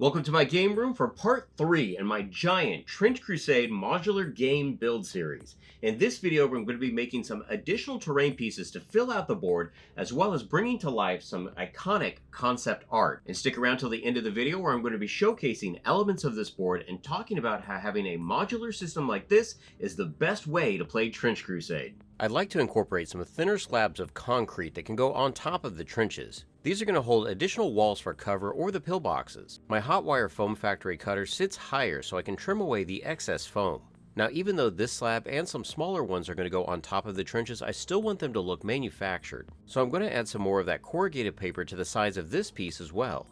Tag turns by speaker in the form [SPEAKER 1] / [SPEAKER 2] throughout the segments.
[SPEAKER 1] Welcome to my game room for part 3 in my giant Trench Crusade modular game build series. In this video, I'm going to be making some additional terrain pieces to fill out the board, as well as bringing to life some iconic concept art. And stick around till the end of the video where I'm going to be showcasing elements of this board and talking about how having a modular system like this is the best way to play Trench Crusade. I'd like to incorporate some thinner slabs of concrete that can go on top of the trenches. These are going to hold additional walls for cover or the pillboxes. My hot wire foam factory cutter sits higher so I can trim away the excess foam. Now, even though this slab and some smaller ones are going to go on top of the trenches, I still want them to look manufactured. So I'm going to add some more of that corrugated paper to the sides of this piece as well.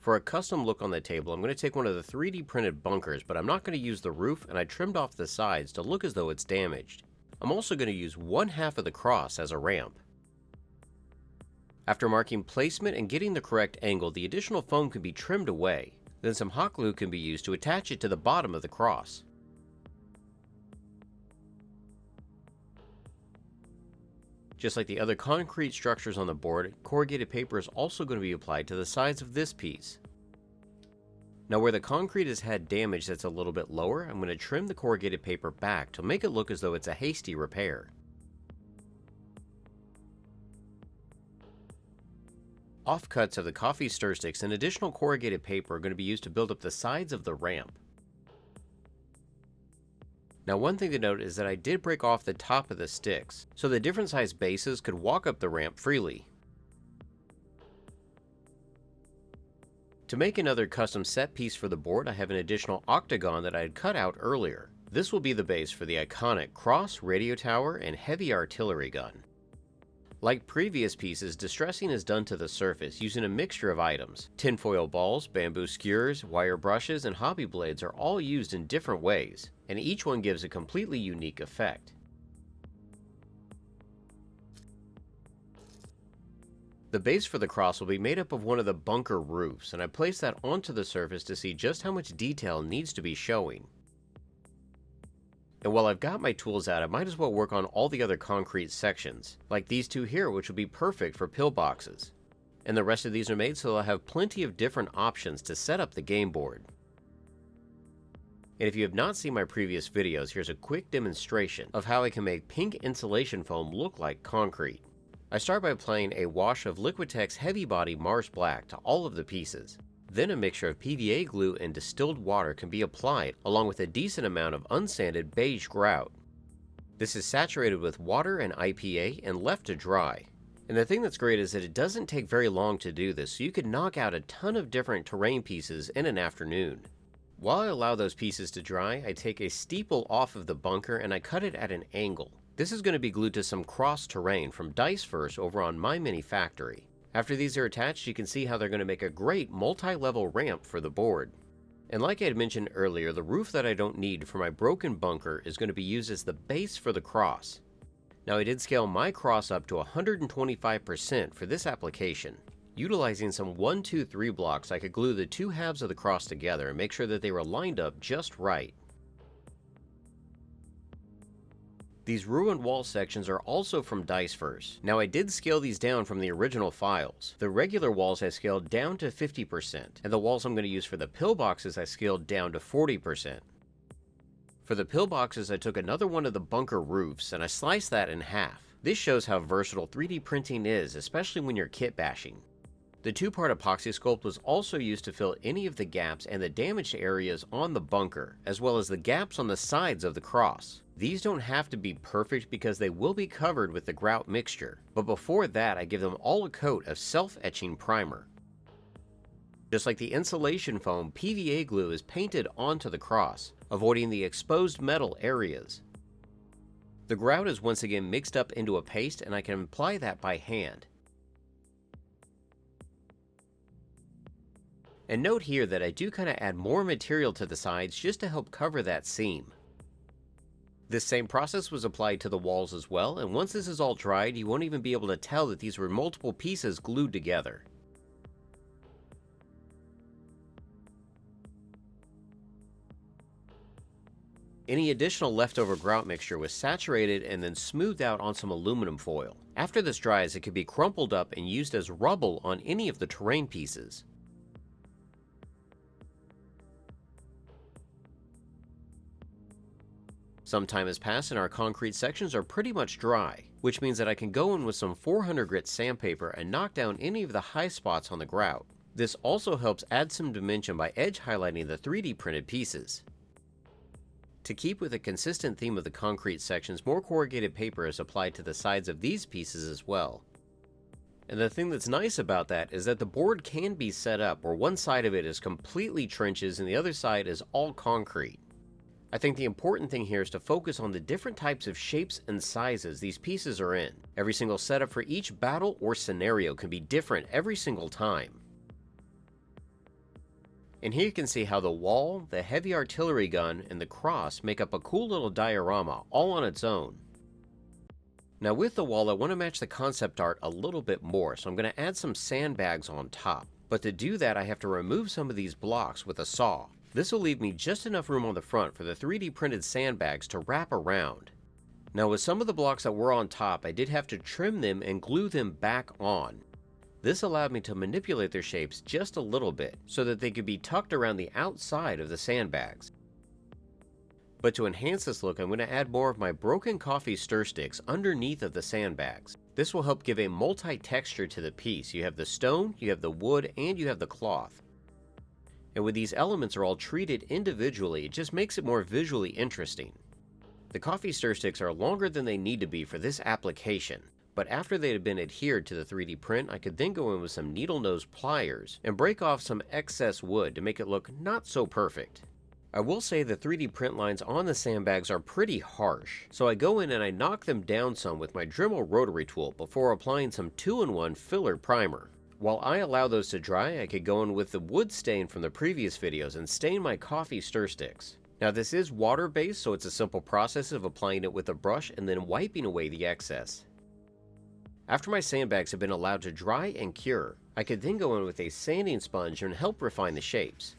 [SPEAKER 1] For a custom look on the table, I'm going to take one of the 3D printed bunkers, but I'm not going to use the roof, and I trimmed off the sides to look as though it's damaged. I'm also going to use one half of the cross as a ramp. After marking placement and getting the correct angle, the additional foam can be trimmed away. Then some hot glue can be used to attach it to the bottom of the cross. Just like the other concrete structures on the board, corrugated paper is also going to be applied to the sides of this piece. Now where the concrete has had damage that's a little bit lower, I'm going to trim the corrugated paper back to make it look as though it's a hasty repair. Offcuts of the coffee stir sticks and additional corrugated paper are going to be used to build up the sides of the ramp. Now one thing to note is that I did break off the top of the sticks, so the different size bases could walk up the ramp freely. To make another custom set piece for the board, I have an additional octagon that I had cut out earlier. This will be the base for the iconic cross, radio tower, and heavy artillery gun. Like previous pieces, distressing is done to the surface using a mixture of items. Tinfoil balls, bamboo skewers, wire brushes, and hobby blades are all used in different ways, and each one gives a completely unique effect. The base for the cross will be made up of one of the bunker roofs, and I placed that onto the surface to see just how much detail needs to be showing. And while I've got my tools out, I might as well work on all the other concrete sections, like these two here, which will be perfect for pillboxes. And the rest of these are made so I'll have plenty of different options to set up the game board. And if you have not seen my previous videos, here's a quick demonstration of how I can make pink insulation foam look like concrete. I start by applying a wash of Liquitex Heavy Body Mars Black to all of the pieces. Then a mixture of PVA glue and distilled water can be applied, along with a decent amount of unsanded beige grout. This is saturated with water and IPA and left to dry. And the thing that's great is that it doesn't take very long to do this, so you could knock out a ton of different terrain pieces in an afternoon. While I allow those pieces to dry, I take a steeple off of the bunker and I cut it at an angle. This is going to be glued to some cross terrain from Dice First over on My Mini Factory. After these are attached, you can see how they're going to make a great multi-level ramp for the board. And like I had mentioned earlier, the roof that I don't need for my broken bunker is going to be used as the base for the cross. Now I did scale my cross up to 125% for this application. Utilizing some 1-2-3 blocks, I could glue the two halves of the cross together and make sure that they were lined up just right. These ruined wall sections are also from Dice First. Now I did scale these down from the original files. The regular walls I scaled down to 50%, and the walls I'm going to use for the pillboxes I scaled down to 40%. For the pillboxes I took another one of the bunker roofs and I sliced that in half. This shows how versatile 3D printing is, especially when you're kit bashing. The two-part epoxy sculpt was also used to fill any of the gaps and the damaged areas on the bunker, as well as the gaps on the sides of the cross. These don't have to be perfect because they will be covered with the grout mixture, but before that I give them all a coat of self-etching primer. Just like the insulation foam, PVA glue is painted onto the cross, avoiding the exposed metal areas. The grout is once again mixed up into a paste and I can apply that by hand. And note here that I do kind of add more material to the sides just to help cover that seam. This same process was applied to the walls as well, and once this is all dried, you won't even be able to tell that these were multiple pieces glued together. Any additional leftover grout mixture was saturated and then smoothed out on some aluminum foil. After this dries, it can be crumpled up and used as rubble on any of the terrain pieces. Some time has passed and our concrete sections are pretty much dry, which means that I can go in with some 400 grit sandpaper and knock down any of the high spots on the grout. This also helps add some dimension by edge highlighting the 3D printed pieces. To keep with a consistent theme of the concrete sections, more corrugated paper is applied to the sides of these pieces as well. And the thing that's nice about that is that the board can be set up where one side of it is completely trenches and the other side is all concrete. I think the important thing here is to focus on the different types of shapes and sizes these pieces are in. Every single setup for each battle or scenario can be different every single time. And here you can see how the wall, the heavy artillery gun, and the cross make up a cool little diorama all on its own. Now with the wall, I want to match the concept art a little bit more, so I'm going to add some sandbags on top. But to do that, I have to remove some of these blocks with a saw. This will leave me just enough room on the front for the 3D printed sandbags to wrap around. Now with some of the blocks that were on top, I did have to trim them and glue them back on. This allowed me to manipulate their shapes just a little bit so that they could be tucked around the outside of the sandbags. But to enhance this look, I'm going to add more of my broken coffee stir sticks underneath of the sandbags. This will help give a multi-texture to the piece. You have the stone, you have the wood, and you have the cloth. And when these elements are all treated individually, it just makes it more visually interesting. The coffee stir sticks are longer than they need to be for this application. But after they had been adhered to the 3D print, I could then go in with some needle nose pliers and break off some excess wood to make it look not so perfect. I will say the 3D print lines on the sandbags are pretty harsh, so I go in and I knock them down some with my Dremel rotary tool before applying some 2-in-1 filler primer. While I allow those to dry, I could go in with the wood stain from the previous videos and stain my coffee stir sticks. Now this is water-based, so it's a simple process of applying it with a brush and then wiping away the excess. After my sandbags have been allowed to dry and cure, I could then go in with a sanding sponge and help refine the shapes.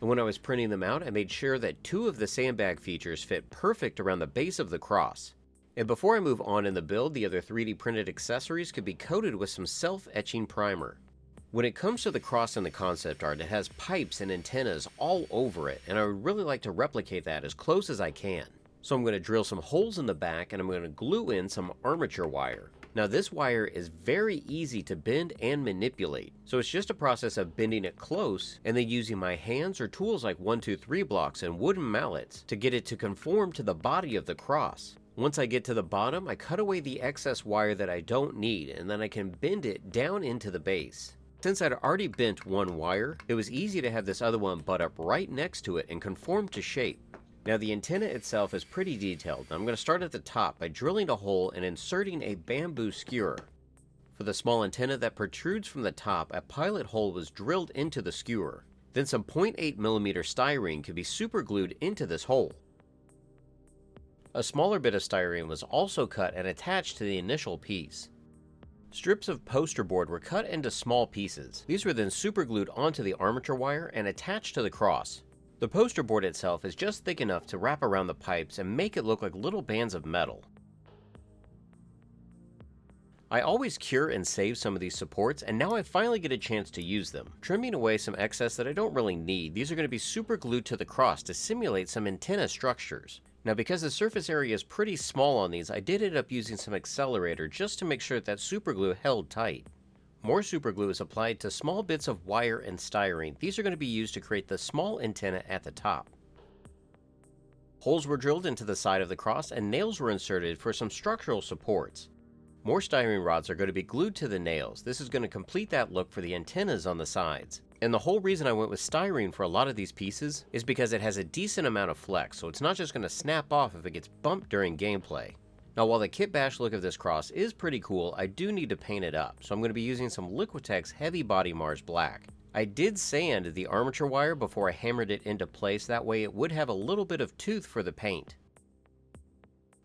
[SPEAKER 1] And when I was printing them out, I made sure that 2 of the sandbag features fit perfect around the base of the cross. And before I move on in the build, the other 3D printed accessories could be coated with some self-etching primer. When it comes to the cross in the concept art, it has pipes and antennas all over it, and I would really like to replicate that as close as I can. So I'm going to drill some holes in the back and I'm going to glue in some armature wire. Now this wire is very easy to bend and manipulate, so it's just a process of bending it close and then using my hands or tools like 1-2-3 blocks and wooden mallets to get it to conform to the body of the cross. Once I get to the bottom, I cut away the excess wire that I don't need and then I can bend it down into the base. Since I'd already bent one wire, it was easy to have this other one butt up right next to it and conform to shape. Now the antenna itself is pretty detailed. I'm going to start at the top by drilling a hole and inserting a bamboo skewer. For the small antenna that protrudes from the top, a pilot hole was drilled into the skewer. Then some 0.8mm styrene could be superglued into this hole. A smaller bit of styrene was also cut and attached to the initial piece. Strips of poster board were cut into small pieces. These were then superglued onto the armature wire and attached to the cross. The poster board itself is just thick enough to wrap around the pipes and make it look like little bands of metal. I always cure and save some of these supports, and now I finally get a chance to use them. Trimming away some excess that I don't really need, these are going to be super glued to the cross to simulate some antenna structures. Now because the surface area is pretty small on these, I did end up using some accelerator just to make sure that super glue held tight. More superglue is applied to small bits of wire and styrene. These are going to be used to create the small antenna at the top. Holes were drilled into the side of the cross and nails were inserted for some structural supports. More styrene rods are going to be glued to the nails. This is going to complete that look for the antennas on the sides. And the whole reason I went with styrene for a lot of these pieces is because it has a decent amount of flex, so it's not just going to snap off if it gets bumped during gameplay. Now while the kit bash look of this cross is pretty cool, I do need to paint it up, so I'm going to be using some Liquitex Heavy Body Mars Black. I did sand the armature wire before I hammered it into place, that way it would have a little bit of tooth for the paint.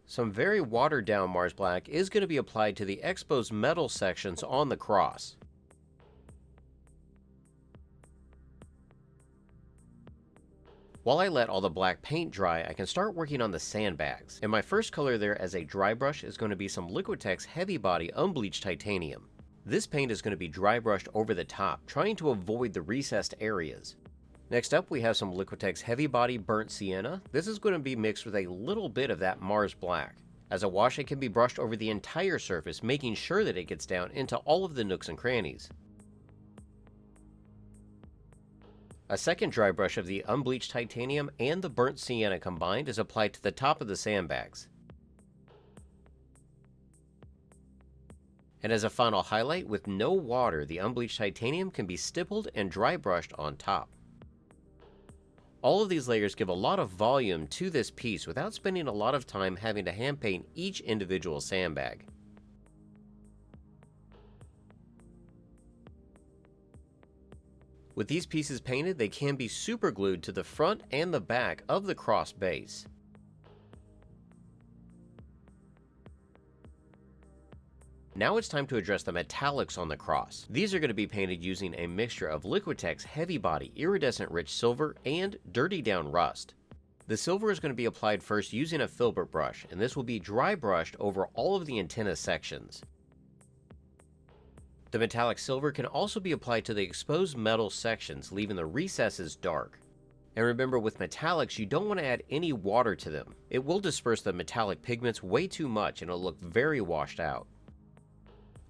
[SPEAKER 1] Some very watered down Mars Black is going to be applied to the exposed metal sections on the cross. While I let all the black paint dry, I can start working on the sandbags, and my first color there as a dry brush is going to be some Liquitex Heavy Body Unbleached Titanium. This paint is going to be dry brushed over the top, trying to avoid the recessed areas. Next up, we have some Liquitex Heavy Body Burnt Sienna. This is going to be mixed with a little bit of that Mars Black. As a wash, it can be brushed over the entire surface, making sure that it gets down into all of the nooks and crannies. A second dry brush of the unbleached titanium and the burnt sienna combined is applied to the top of the sandbags. And as a final highlight, with no water, the unbleached titanium can be stippled and dry brushed on top. All of these layers give a lot of volume to this piece without spending a lot of time having to hand paint each individual sandbag. With these pieces painted, they can be super glued to the front and the back of the cross base. Now it's time to address the metallics on the cross. These are going to be painted using a mixture of Liquitex Heavy Body Iridescent Rich Silver and Dirty Down Rust. The silver is going to be applied first using a filbert brush, and this will be dry brushed over all of the antenna sections. The metallic silver can also be applied to the exposed metal sections, leaving the recesses dark. And remember, with metallics, you don't want to add any water to them. It will disperse the metallic pigments way too much and it'll look very washed out.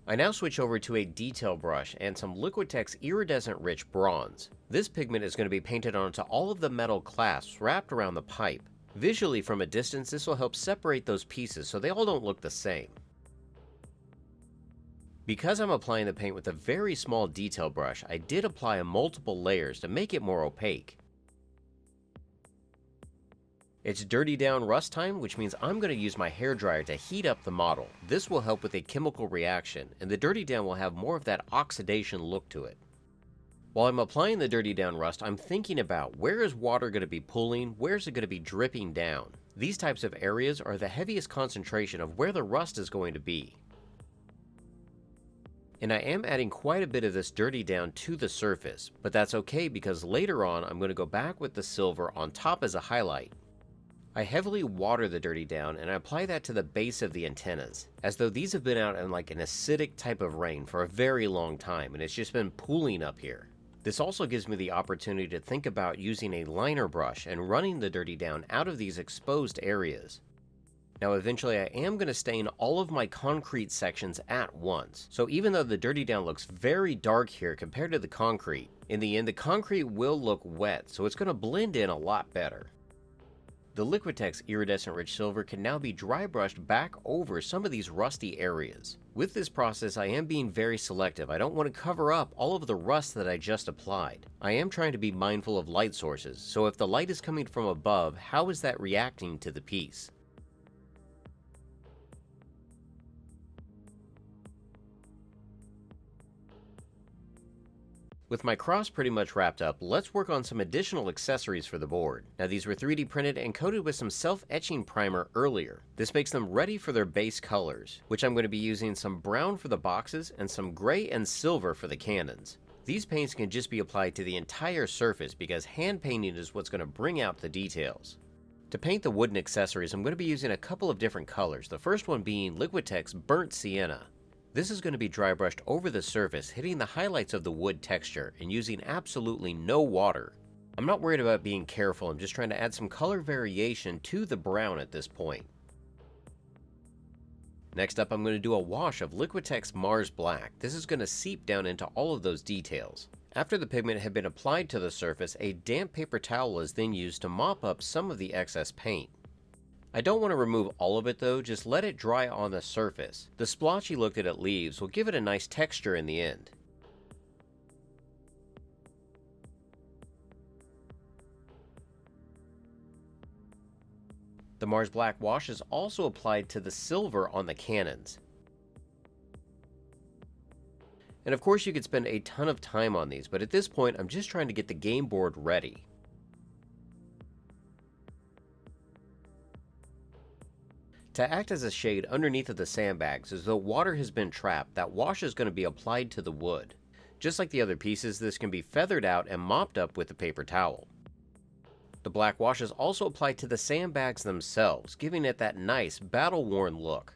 [SPEAKER 1] I now switch over to a detail brush and some Liquitex Iridescent Rich Bronze. This pigment is going to be painted onto all of the metal clasps wrapped around the pipe. Visually from a distance, this will help separate those pieces so they all don't look the same. Because I'm applying the paint with a very small detail brush, I did apply multiple layers to make it more opaque. It's Dirty Down Rust time, which means I'm going to use my hairdryer to heat up the model. This will help with a chemical reaction, and the Dirty Down will have more of that oxidation look to it. While I'm applying the Dirty Down Rust, I'm thinking about where is water going to be pooling, where is it going to be dripping down. These types of areas are the heaviest concentration of where the rust is going to be. And I am adding quite a bit of this Dirty Down to the surface, but that's okay because later on I'm going to go back with the silver on top as a highlight. I heavily water the Dirty Down and I apply that to the base of the antennas, as though these have been out in like an acidic type of rain for a very long time and it's just been pooling up here. This also gives me the opportunity to think about using a liner brush and running the Dirty Down out of these exposed areas. Now eventually I am going to stain all of my concrete sections at once, so even though the Dirty Down looks very dark here compared to the concrete, in the end the concrete will look wet, so it's going to blend in a lot better. The Liquitex Iridescent Rich Silver can now be dry brushed back over some of these rusty areas. With this process, I am being very selective. I don't want to cover up all of the rust that I just applied. I am trying to be mindful of light sources, so if the light is coming from above, how is that reacting to the piece? With my cross pretty much wrapped up, let's work on some additional accessories for the board. Now these were 3D printed and coated with some self-etching primer earlier. This makes them ready for their base colors, which I'm going to be using some brown for the boxes and some gray and silver for the cannons. These paints can just be applied to the entire surface because hand painting is what's going to bring out the details. To paint the wooden accessories, I'm going to be using a couple of different colors, the first one being Liquitex Burnt Sienna. This is going to be dry brushed over the surface, hitting the highlights of the wood texture and using absolutely no water. I'm not worried about being careful, I'm just trying to add some color variation to the brown at this point. Next up, I'm going to do a wash of Liquitex Mars Black. This is going to seep down into all of those details. After the pigment had been applied to the surface, a damp paper towel is then used to mop up some of the excess paint. I don't want to remove all of it though, just let it dry on the surface. The splotchy look that it leaves will give it a nice texture in the end. The Mars Black wash is also applied to the silver on the cannons. And of course you could spend a ton of time on these, but at this point I'm just trying to get the game board ready. To act as a shade underneath of the sandbags, as though water has been trapped, that wash is going to be applied to the wood. Just like the other pieces, this can be feathered out and mopped up with a paper towel. The black wash is also applied to the sandbags themselves, giving it that nice, battle-worn look.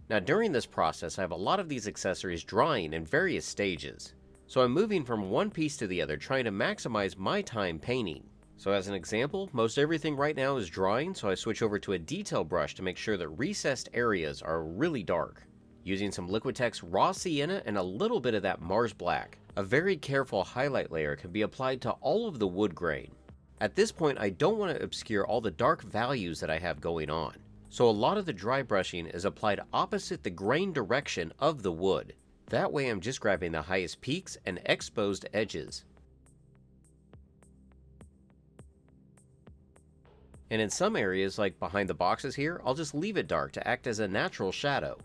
[SPEAKER 1] Now during this process, I have a lot of these accessories drying in various stages. So I'm moving from one piece to the other, trying to maximize my time painting. So as an example, most everything right now is drying, so I switch over to a detail brush to make sure that recessed areas are really dark. Using some Liquitex raw sienna and a little bit of that Mars black, a very careful highlight layer can be applied to all of the wood grain. At this point, I don't want to obscure all the dark values that I have going on. So a lot of the dry brushing is applied opposite the grain direction of the wood. That way I'm just grabbing the highest peaks and exposed edges. And in some areas, like behind the boxes here, I'll just leave it dark to act as a natural shadow.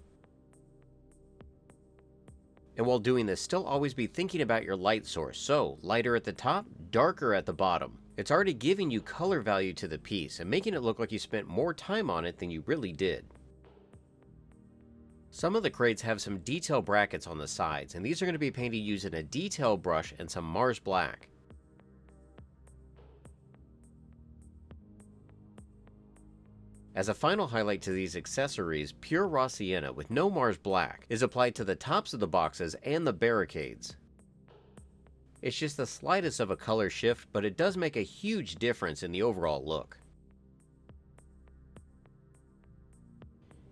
[SPEAKER 1] And while doing this, still always be thinking about your light source. So, lighter at the top, darker at the bottom. It's already giving you color value to the piece and making it look like you spent more time on it than you really did. Some of the crates have some detail brackets on the sides, and these are going to be painted using a detail brush and some Mars black. As a final highlight to these accessories, pure raw sienna with no Mars black is applied to the tops of the boxes and the barricades. It's just the slightest of a color shift, but it does make a huge difference in the overall look.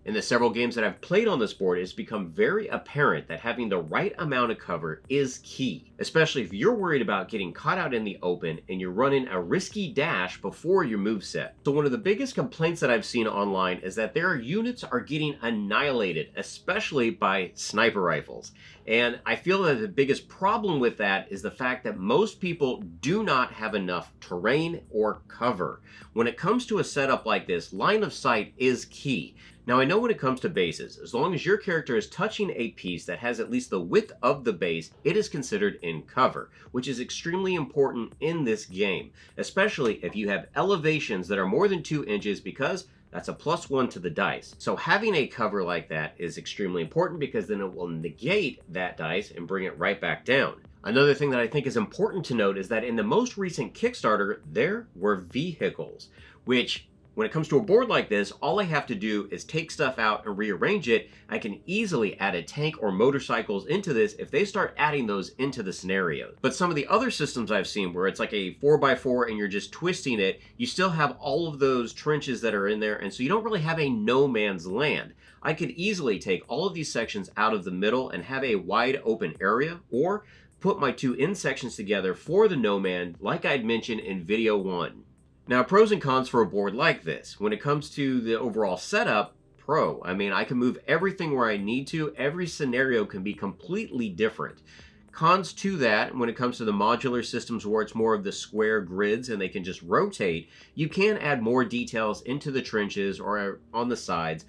[SPEAKER 1] In the several games that I've played on this board, it's become very apparent that having the right amount of cover is key, especially if you're worried about getting caught out in the open and you're running a risky dash before your moveset. So one of the biggest complaints that I've seen online is that their units are getting annihilated, especially by sniper rifles. And I feel that the biggest problem with that is the fact that most people do not have enough terrain or cover. When it comes to a setup like this, line of sight is key. Now I know when it comes to bases, as long as your character is touching a piece that has at least the width of the base, it is considered in cover, which is extremely important in this game, especially if you have elevations that are more than 2 inches, because that's a +1 to the dice. So having a cover like that is extremely important, because then it will negate that dice and bring it right back down. Another thing that I think is important to note is that in the most recent Kickstarter, there were vehicles, which when it comes to a board like this, all I have to do is take stuff out and rearrange it. I can easily add a tank or motorcycles into this if they start adding those into the scenario. But some of the other systems I've seen where it's like a 4x4 and you're just twisting it, you still have all of those trenches that are in there, and so you don't really have a no man's land. I could easily take all of these sections out of the middle and have a wide open area, or put my 2 end sections together for the no man like I'd mentioned in video 1. Now, pros and cons for a board like this. When it comes to the overall setup, pro. I mean, I can move everything where I need to. Every scenario can be completely different. Cons to that, when it comes to the modular systems where it's more of the square grids and they can just rotate, you can add more details into the trenches or on the sides.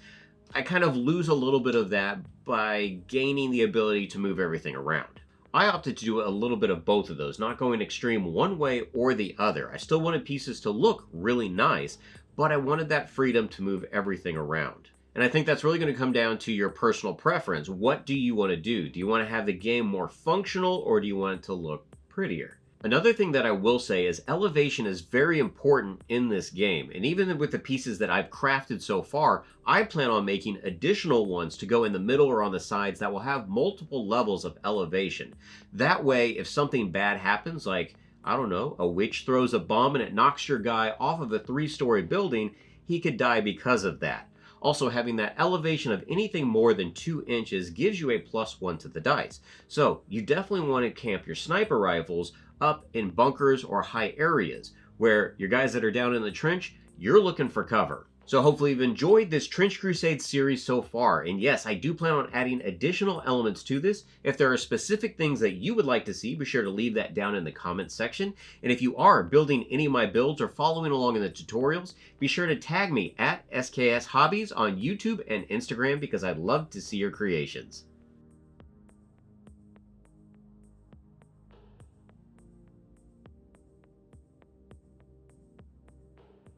[SPEAKER 1] I kind of lose a little bit of that by gaining the ability to move everything around. I opted to do a little bit of both of those, not going extreme one way or the other. I still wanted pieces to look really nice, but I wanted that freedom to move everything around. And I think that's really going to come down to your personal preference. What do you want to do? Do you want to have the game more functional, or do you want it to look prettier? Another thing that I will say is elevation is very important in this game, and even with the pieces that I've crafted so far, I plan on making additional ones to go in the middle or on the sides that will have multiple levels of elevation. That way, if something bad happens, like, I don't know, a witch throws a bomb and it knocks your guy off of a 3-story building, he could die because of that. Also, having that elevation of anything more than 2 inches gives you a +1 to the dice. So, you definitely want to camp your sniper rifles up in bunkers or high areas, where your guys that are down in the trench, you're looking for cover. So hopefully you've enjoyed this Trench Crusade series so far, and yes, I do plan on adding additional elements to this. If there are specific things that you would like to see, be sure to leave that down in the comments section. And if you are building any of my builds or following along in the tutorials, be sure to tag me at SKS Hobbies on YouTube and Instagram, because I'd love to see your creations.